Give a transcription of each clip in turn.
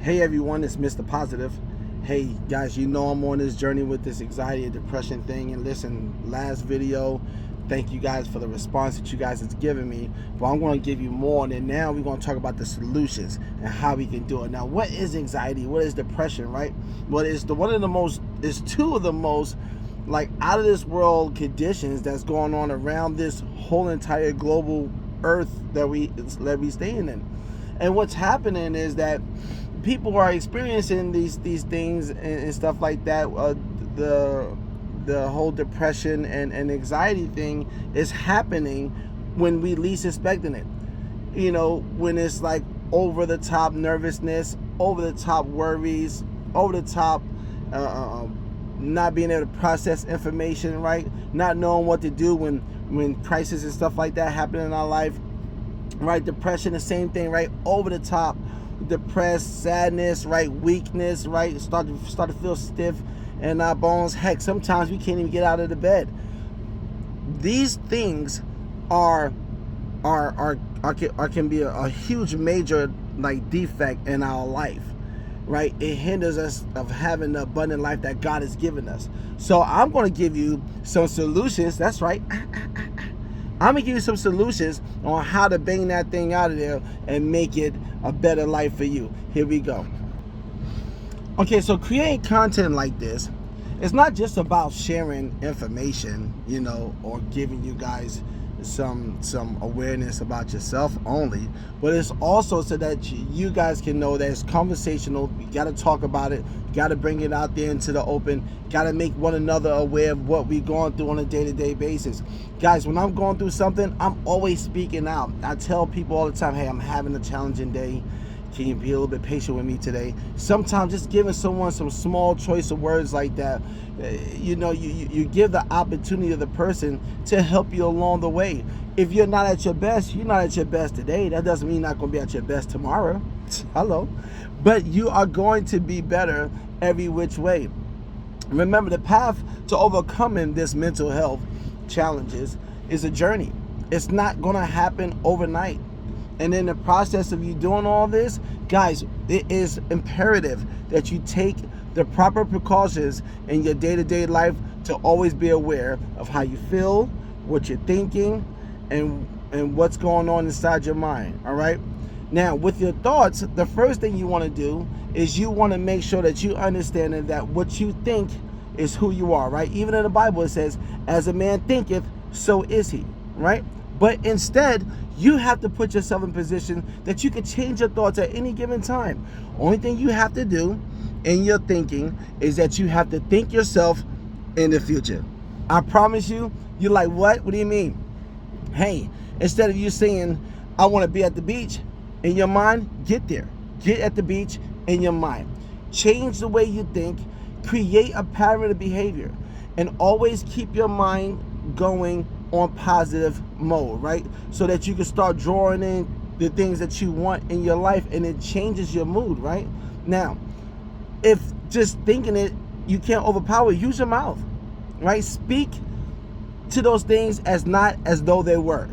Hey everyone, it's Mr. Positive. Hey guys, you know I'm on this journey with this anxiety and depression thing. And listen, last video, thank you guys for the response that you guys has given me. But I'm going to give you more, and then now we're going to talk about the solutions and how we can do it. Now, what is anxiety? What is depression, right? Well, it's two of the most like out of this world conditions that's going on around this whole entire global earth that we staying in. And what's happening is that people are experiencing these things and stuff like that. The whole depression and anxiety thing is happening when we least expecting it. You know, when it's like over the top nervousness, over the top worries, over the top not being able to process information, right? Not knowing what to do when crisis and stuff like that happen in our life, right? Depression, the same thing, right? Over the top. Depressed, sadness, right? Weakness, right? Start to feel stiff in our bones. Heck, sometimes we can't even get out of the bed. These things can be a huge major like defect in our life, right? It hinders us of having the abundant life that God has given us. So I'm going to give you some solutions. That's right. I'm going to give you some solutions on how to bang that thing out of there and make it a better life for you. Here we go. Okay, so creating content like this, it's not just about sharing information, you know, or giving you guys some awareness about yourself only, but it's also so that you guys can know that it's conversational. You got to talk about it. You got to bring it out there into the open. Got to make one another aware of what we're going through on a day-to-day basis. Guys, when I'm going through something, I'm always speaking out. I tell people all the time, hey, I'm having a challenging day. Can you be a little bit patient with me today? Sometimes just giving someone some small choice of words like that, you know, you give the opportunity of the person to help you along the way. If you're not at your best, you're not at your best today. That doesn't mean you're not going to be at your best tomorrow. Hello. But you are going to be better every which way. Remember, the path to overcoming this mental health challenges is a journey. It's not going to happen overnight. And in the process of you doing all this, guys, it is imperative that you take the proper precautions in your day-to-day life to always be aware of how you feel, what you're thinking, and what's going on inside your mind, all right? Now, with your thoughts, the first thing you want to do is you want to make sure that you understand that what you think is who you are, right? Even in the Bible, it says, as a man thinketh, so is he, right? But instead, you have to put yourself in position that you can change your thoughts at any given time. Only thing you have to do in your thinking is that you have to think yourself in the future. I promise you, you're like, what? What do you mean? Hey, instead of you saying, I want to be at the beach, in your mind, get there. Get at the beach in your mind. Change the way you think. Create a pattern of behavior. And always keep your mind going on positive mode, right? So that you can start drawing in the things that you want in your life, and it changes your mood, right? Now, if just thinking it, you can't overpower it, use your mouth, right? Speak to those things as not as though they were.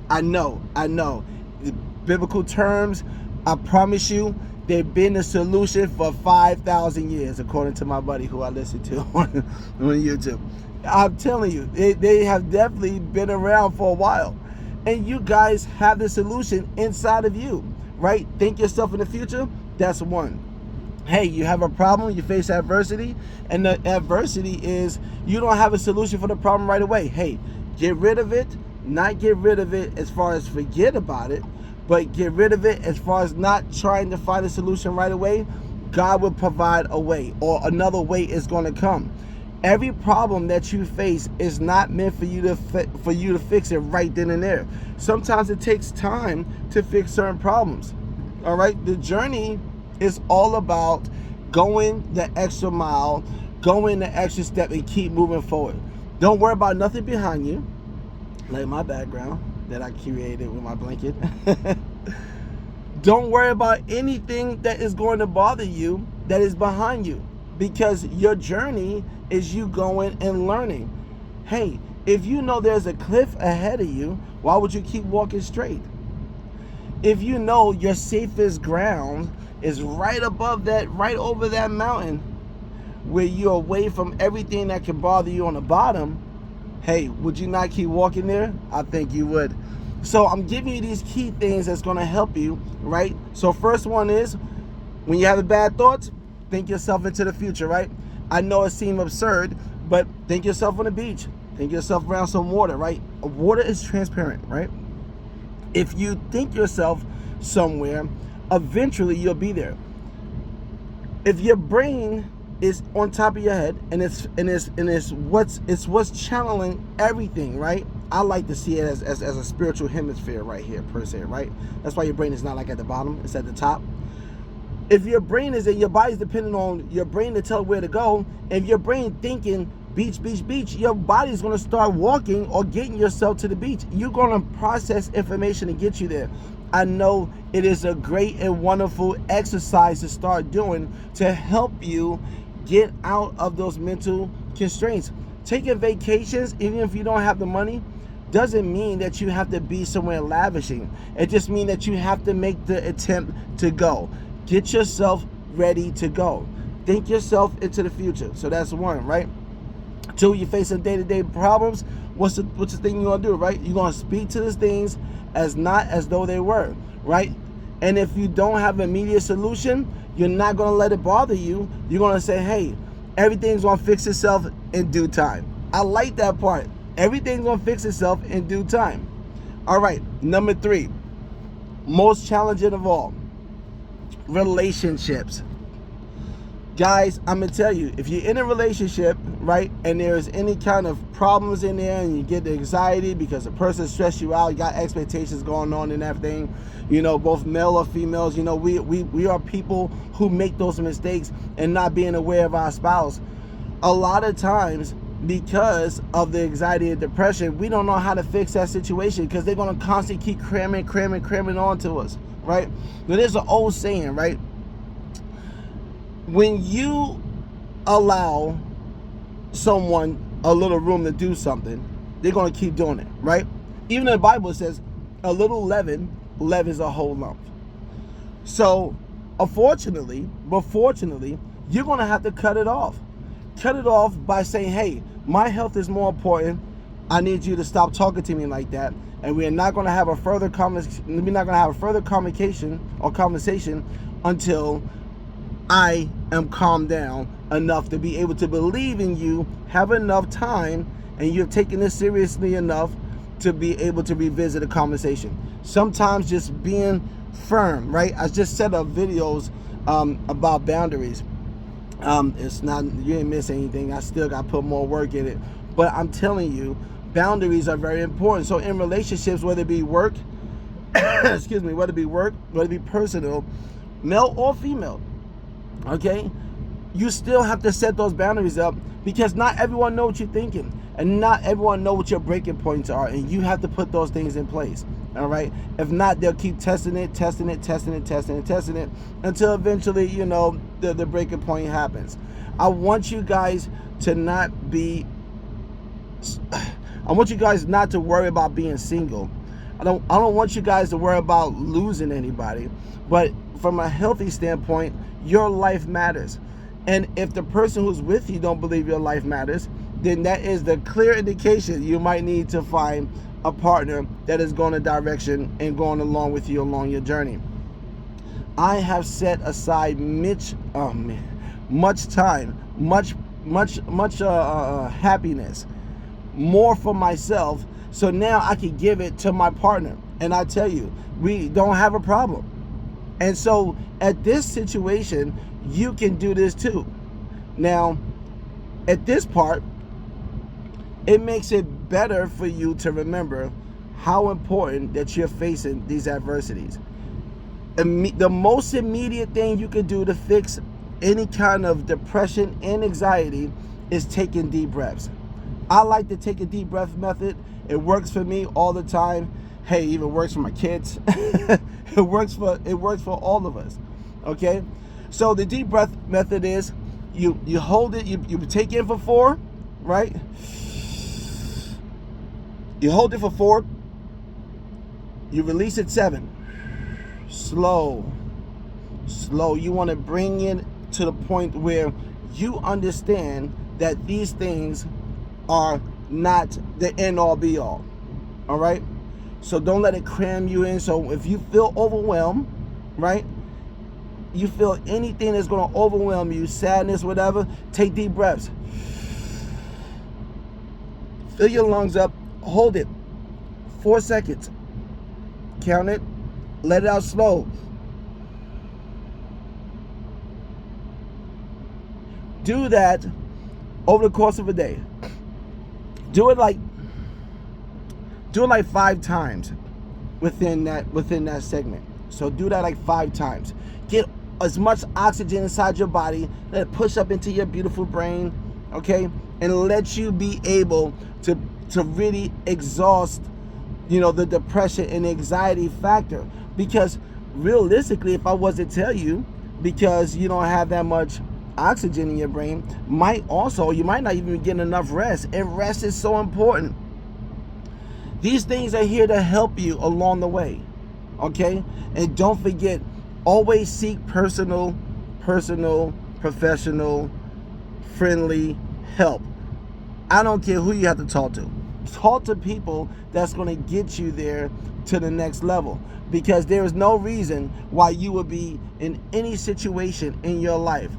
I know. The biblical terms, I promise you, they've been a solution for 5,000 years, according to my buddy who I listen to on YouTube. I'm telling you, they have definitely been around for a while. And you guys have the solution inside of you, right? Think yourself in the future. That's one. Hey, you have a problem, you face adversity, and the adversity is you don't have a solution for the problem right away. Hey, get rid of it, not get rid of it as far as forget about it, but get rid of it as far as not trying to find a solution right away. God will provide a way, or another way is going to come. Every problem that you face is not meant for you to fix it right then and there. Sometimes it takes time to fix certain problems. All right, the journey is all about going the extra mile, going the extra step, and keep moving forward. Don't worry about nothing behind you, like my background that I created with my blanket. Don't worry about anything that is going to bother you that is behind you, because your journey is you going and learning. Hey, if you know there's a cliff ahead of you, why would you keep walking straight? If you know your safest ground is right above that, right over that mountain, where you're away from everything that can bother you on the bottom, hey, would you not keep walking there? I think you would. So I'm giving you these key things that's going to help you, right? So first one is, when you have the bad thoughts, think yourself into the future, right? I know it seems absurd, but think yourself on the beach. Think yourself around some water, right? Water is transparent, right? If you think yourself somewhere, eventually you'll be there. If your brain is on top of your head and it's what's channeling everything, right? I like to see it as a spiritual hemisphere right here, per se, right? That's why your brain is not like at the bottom, it's at the top. If your brain is your body's dependent on your brain to tell where to go. If your brain thinking beach, beach, beach, your body's going to start walking or getting yourself to the beach. You're going to process information and get you there. I know it is a great and wonderful exercise to start doing to help you get out of those mental constraints. Taking vacations, even if you don't have the money, doesn't mean that you have to be somewhere lavishing. It just means that you have to make the attempt to go. Get yourself ready to go. Think yourself into the future. So that's one, right? Two, you're facing day-to-day problems. What's the thing you're gonna do, right? You're gonna speak to these things as not as though they were, right? And if you don't have an immediate solution, you're not gonna let it bother you. You're gonna say, hey, everything's gonna fix itself in due time. I like that part. Everything's gonna fix itself in due time. All right, number 3, most challenging of all, relationships. Guys, I'm gonna tell you, if you're in a relationship, right, and there's any kind of problems in there and you get the anxiety because the person stressed you out, you got expectations going on and everything, you know, both male or females, you know, we are people who make those mistakes and not being aware of our spouse. A lot of times, because of the anxiety and depression, we don't know how to fix that situation because they're gonna constantly keep cramming onto us, right? Now, there's an old saying, right? When you allow someone a little room to do something, they're going to keep doing it, right? Even in the Bible, it says a little leaven leavens a whole lump. So, unfortunately, but fortunately, you're going to have to cut it off. Cut it off by saying, hey, my health is more important. I need you to stop talking to me like that. And we're not going to have a further conversation until I am calmed down enough to be able to believe in you, have enough time, and you've taken this seriously enough to be able to revisit a conversation. Sometimes just being firm, right? I just set up videos about boundaries. It's not, you didn't miss anything. I still got to put more work in it. But I'm telling you, boundaries are very important. So in relationships, whether it be work, whether it be personal, male or female, okay, you still have to set those boundaries up because not everyone knows what you're thinking and not everyone knows what your breaking points are, and you have to put those things in place. All right, if not, they'll keep testing it until eventually, you know, the breaking point happens. I want you guys to not to worry about being single. I don't want you guys to worry about losing anybody, but from a healthy standpoint, your life matters. And if the person who's with you don't believe your life matters, then that is the clear indication you might need to find a partner that is going a direction and going along with you along your journey. I have set aside much time, much happiness, more for myself, so now I can give it to my partner. And I tell you, we don't have a problem. And so at this situation, you can do this too. Now, at this part, it makes it better for you to remember how important that you're facing these adversities. The most immediate thing you can do to fix any kind of depression and anxiety is taking deep breaths. I like to take a deep breath method. It works for me all the time. Hey, it even works for my kids. It works for all of us. Okay? So the deep breath method is you hold it, you take in for 4, right? You hold it for 4. You release it 7. Slow. slow. You want to bring it to the point where you understand that these things are not the end all be all. All right? So don't let it cram you in. So if you feel overwhelmed, right? You feel anything that's going to overwhelm you, sadness, whatever, take deep breaths. Fill your lungs up. Hold it. 4 seconds. Count it. Let it out slow. Do that over the course of a day. Do it like 5 times within that segment. So do that like 5 times. Get as much oxygen inside your body. Let it push up into your beautiful brain, okay? And let you be able to really exhaust, the depression and anxiety factor. Because realistically, if I was to tell you, because you don't have that much oxygen in your brain, you might not even get enough rest. And rest is so important. These things are here to help you along the way, okay? And don't forget, always seek personal, professional, friendly help. I don't care who you have to talk to. Talk to people that's going to get you there to the next level, because there is no reason why you would be in any situation in your life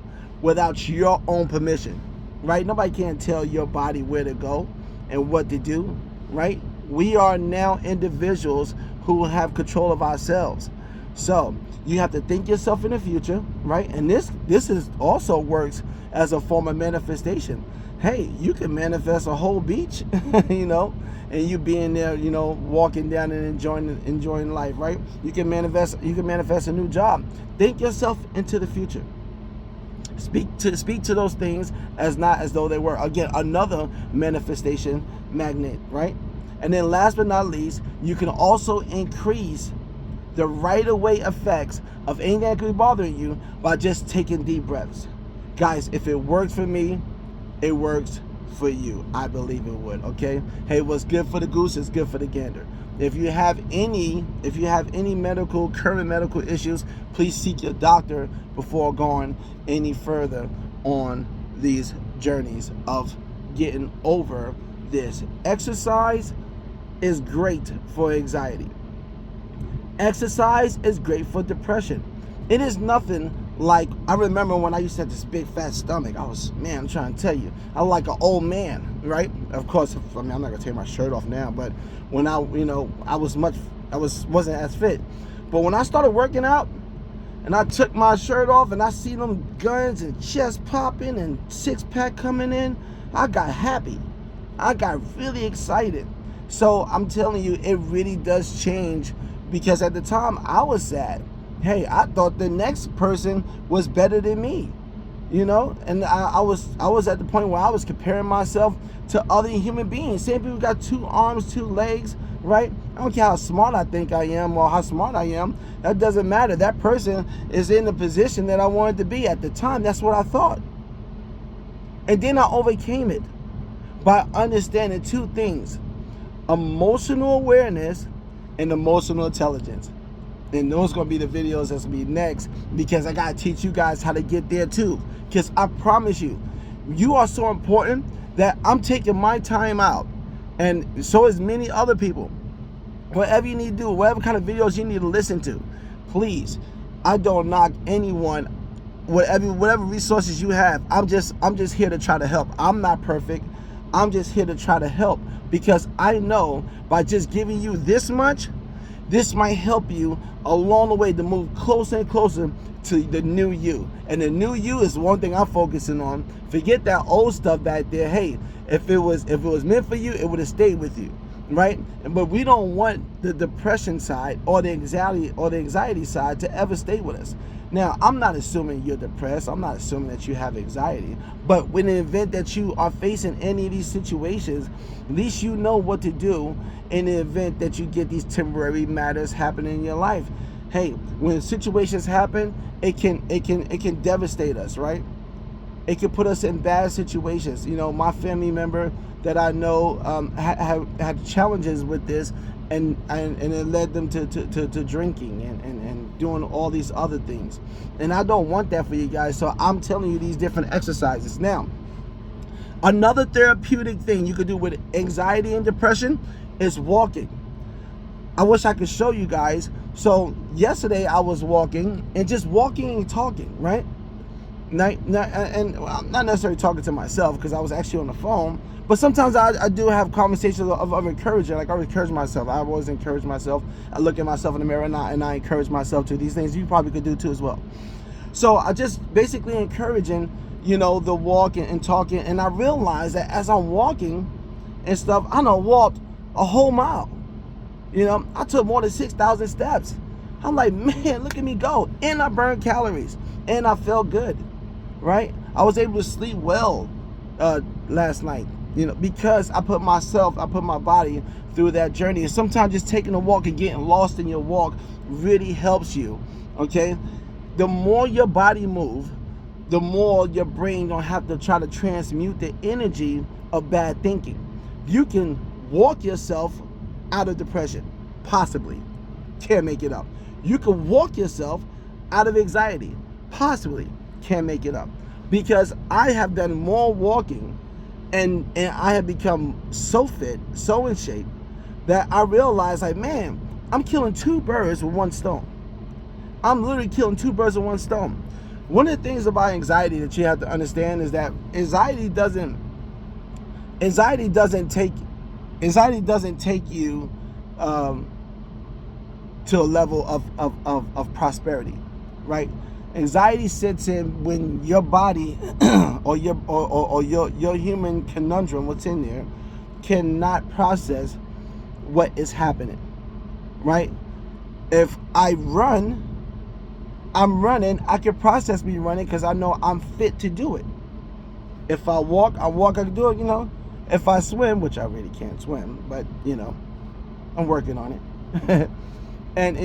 without your own permission, right? Nobody can tell your body where to go and what to do, right? We are now individuals who have control of ourselves. So you have to think yourself in the future, right? And this is also works as a form of manifestation. Hey, you can manifest a whole beach, and you being there, walking down and enjoying life, right? You can manifest a new job. Think yourself into the future. Speak to those things as not as though they were. Again, another manifestation magnet, right? And then last but not least, you can also increase the right-away effects of anything that could be bothering you by just taking deep breaths. Guys, if it works for me, it works for you. I believe it would, okay? Hey, what's good for the goose is good for the gander. If you have any current medical issues, please seek your doctor before going any further on these journeys of getting over this. Exercise is great for anxiety. Exercise is great for depression. It is nothing like, I remember when I used to have this big fat stomach. I'm trying to tell you, I was like an old man, right? Of course, I'm not gonna take my shirt off now, but when I wasn't as fit. But when I started working out and I took my shirt off and I see them guns and chest popping and 6-pack coming in, I got happy. I got really excited. So I'm telling you, it really does change, because at the time I was sad. Hey, I thought the next person was better than me, and I was at the point where I was comparing myself to other human beings. Same people got 2 arms, 2 legs, right? I don't care how smart I think I am or how smart I am. That doesn't matter. That person is in the position that I wanted to be at the time. That's what I thought. And then I overcame it by understanding 2 things: emotional awareness and emotional intelligence. And those are going to be the videos that's going to be next, because I got to teach you guys how to get there too. Because I promise you, you are so important that I'm taking my time out, and so is many other people. Whatever you need to do, whatever kind of videos you need to listen to, please, I don't knock anyone. Whatever resources you have, I'm just here to try to help. I'm not perfect. I'm just here to try to help, because I know by just giving you this much, this might help you along the way to move closer and closer to the new you. And the new you is one thing I'm focusing on. Forget that old stuff back there. Hey, if it was meant for you, it would have stayed with you, right? But we don't want the depression side or the anxiety side to ever stay with us. Now, I'm not assuming you're depressed. I'm not assuming that you have anxiety. But in the event that you are facing any of these situations, at least you know what to do in the event that you get these temporary matters happening in your life. Hey, when situations happen, it can devastate us, right? It can put us in bad situations. My family member that I know had challenges with this, and it led them to drinking and doing all these other things. And I don't want that for you guys. So I'm telling you these different exercises. Now, another therapeutic thing you could do with anxiety and depression is walking. I wish I could show you guys. So yesterday I was walking, and just walking and talking, right? Well, not necessarily talking to myself, because I was actually on the phone. But sometimes I do have conversations of encouragement. Like, I encourage myself. I always encourage myself. I look at myself in the mirror, and I encourage myself to these things. You probably could do too as well. So I just basically encouraging, the walking and talking. And I realized that as I'm walking and stuff, I done walked a whole mile. I took more than 6,000 steps. I'm like, man, look at me go. And I burned calories. And I felt good, right? I was able to sleep well last night, because I put my body through that journey. And sometimes just taking a walk and getting lost in your walk really helps you, okay? The more your body move, the more your brain gonna have to try to transmute the energy of bad thinking. You can walk yourself out of depression, possibly. Can't make it up. You can walk yourself out of anxiety, possibly. Can't make it up. Because I have done more walking, and I have become so fit, so in shape, that I realized, like, man, I'm killing two birds with one stone. I'm literally killing two birds with one stone. One of the things about anxiety that you have to understand is that anxiety doesn't take you to a level of prosperity, right? Anxiety sets in when your body or your human conundrum, what's in there, cannot process what is happening, right? If I'm running, I can process me running because I know I'm fit to do it. If I walk, I can do it, If I swim, which I really can't swim, but, I'm working on it. And,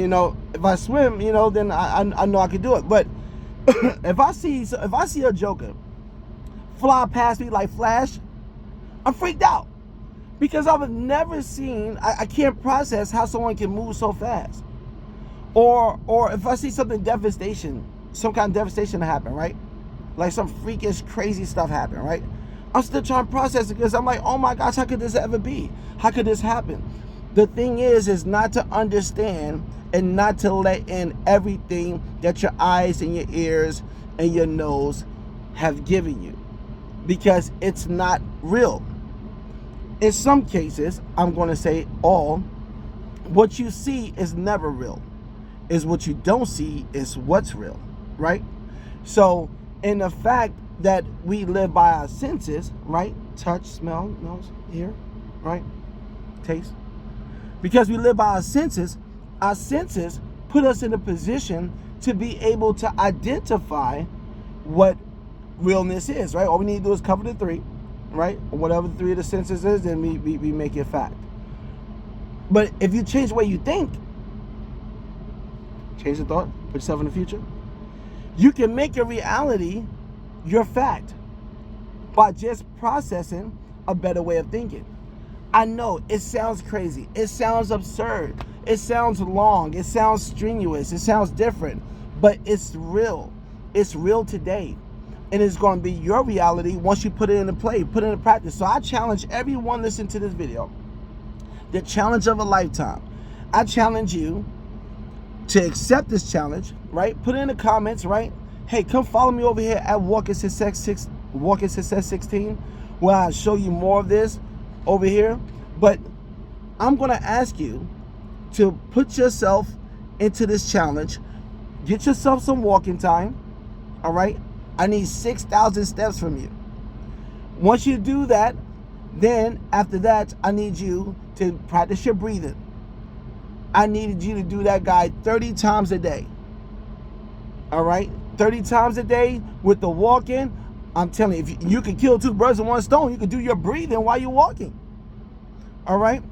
if I swim, then I know I can do it. But if I see a joker fly past me like Flash, I'm freaked out. Because I've never seen, I can't process how someone can move so fast. Or if I see some kind of devastation happen, right? Like some freakish, crazy stuff happen, right? I'm still trying to process it because I'm like, oh my gosh, how could this ever be? How could this happen? The thing is not to understand and not to let in everything that your eyes and your ears and your nose have given you, because it's not real. In some cases, I'm going to say all, what you see is never real. Is what you don't see is what's real, right? So in the fact that we live by our senses, right? Touch, smell, nose, hear, right? Taste. Because we live by our senses put us in a position to be able to identify what realness is, right? All we need to do is cover the three, right? Or whatever the three of the senses is, then we make it fact. But if you change the way you think, change the thought, put yourself in the future, you can make your reality your fact by just processing a better way of thinking. I know it sounds crazy. It sounds absurd. It sounds long. It sounds strenuous. It sounds different. But it's real. It's real today. And it's going to be your reality once you put it into play, put it into practice. So I challenge everyone listening to this video, the challenge of a lifetime. I challenge you to accept this challenge, right? Put it in the comments, right? Hey, come follow me over here at Walking Success 16, where I'll show you more of this over here. But I'm going to ask you to put yourself into this challenge. Get yourself some walking time, all right? I need 6,000 steps from you. Once you do that, then after that, I need you to practice your breathing. I needed you to do that, guy, 30 times a day. All right? 30 times a day with the walking. I'm telling you, if you can kill two birds with one stone, you can do your breathing while you're walking. All right?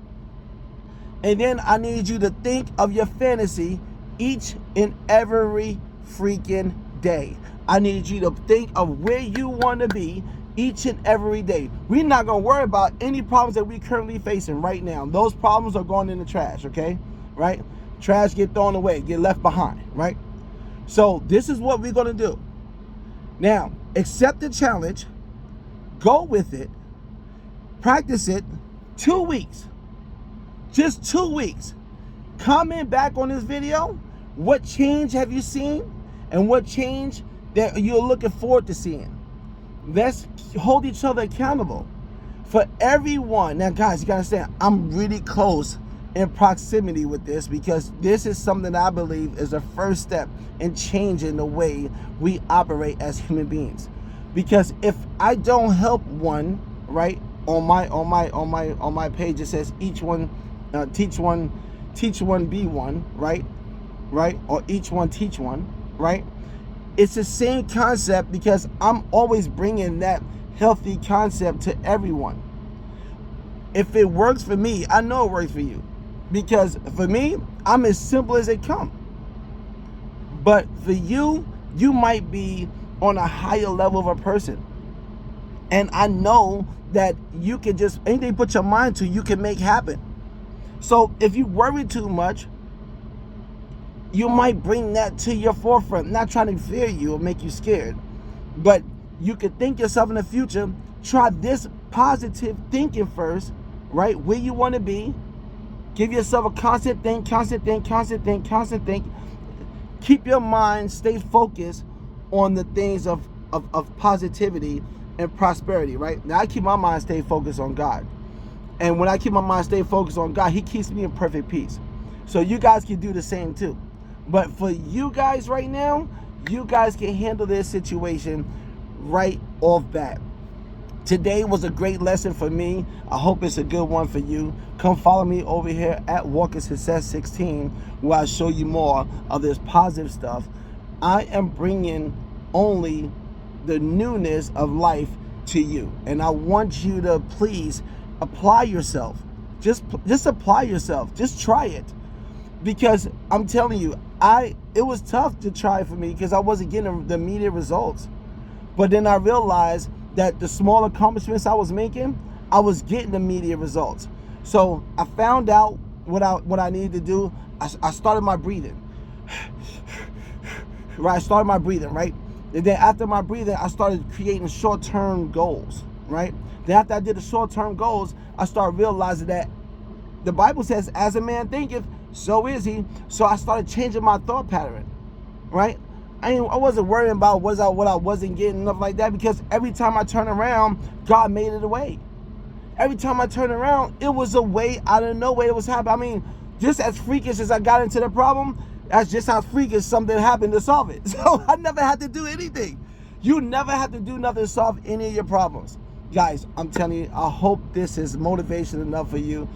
And then I need you to think of your fantasy each and every freaking day. I need you to think of where you want to be each and every day. We're not going to worry about any problems that we're currently facing right now. Those problems are going in the trash, okay? Right? Trash get thrown away, get left behind, right? So this is what we're going to do. Now, accept the challenge, go with it, practice it 2 weeks. Just 2 weeks. Comment back on this video. What change have you seen? And what change that you're looking forward to seeing? Let's hold each other accountable. For everyone, now guys, you gotta understand, I'm really close in proximity with this, because this is something that I believe is the first step in changing the way we operate as human beings. Because if I don't help one, right, on my page it says each one teach one be one, right, or each one teach one, right? It's the same concept, because I'm always bringing that healthy concept to everyone. If it works for me, I know it works for you, because for me, I'm as simple as they come. But for you, you might be on a higher level of a person, and I know that you can just, anything you put your mind to, you can make happen. So if you worry too much, you might bring that to your forefront. Not trying to fear you or make you scared, but you could think yourself in the future. Try this positive thinking first, right? Where you want to be. Give yourself a constant think. Keep your mind, stay focused on the things of positivity and prosperity, right? Now I keep my mind stay focused on God. And when I keep my mind stay focused on God, He keeps me in perfect peace. So you guys can do the same too. But for you guys right now, you guys can handle this situation right off bat. Today was a great lesson for me. I hope it's a good one for you. Come follow me over here at Walking Success 16, where I show you more of this positive stuff. I am bringing only the newness of life to you, and I want you to please apply yourself. Just apply yourself. Just try it, because I'm telling you, it was tough to try for me, because I wasn't getting the immediate results. But then I realized that the small accomplishments I was making, I was getting immediate results. So I found out what I needed to do. I started my breathing. Right, I started my breathing, right? And then after my breathing, I started creating short-term goals, right? Then after I did the short-term goals, I started realizing that the Bible says, as a man thinketh, so is he. So I started changing my thought pattern, right? I wasn't worrying about what I wasn't getting, enough like that, because every time I turn around, God made it a way. Every time I turn around, it was a way out of nowhere. It was happening. I mean, just as freakish as I got into the problem, that's just how freakish something happened to solve it. So I never had to do anything. You never have to do nothing to solve any of your problems. Guys, I'm telling you, I hope this is motivation enough for you.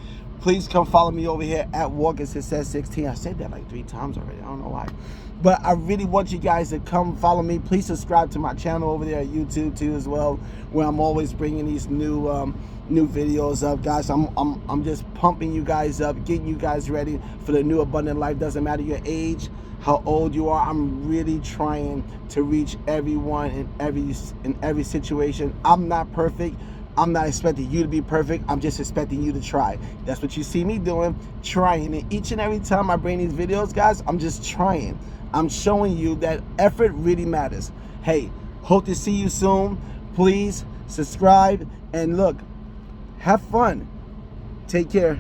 Please come follow me over here at Walking Success 16. I said that like 3 times already. I don't know why. But I really want you guys to come follow me. Please subscribe to my channel over there at YouTube too as well, where I'm always bringing these new videos up, guys. I'm just pumping you guys up, getting you guys ready for the new abundant life. Doesn't matter your age, how old you are. I'm really trying to reach everyone in every situation. I'm not perfect. I'm not expecting you to be perfect. I'm just expecting you to try. That's what you see me doing, trying. And each and every time I bring these videos, guys, I'm just trying. I'm showing you that effort really matters. Hey, hope to see you soon. Please subscribe and look, have fun. Take care.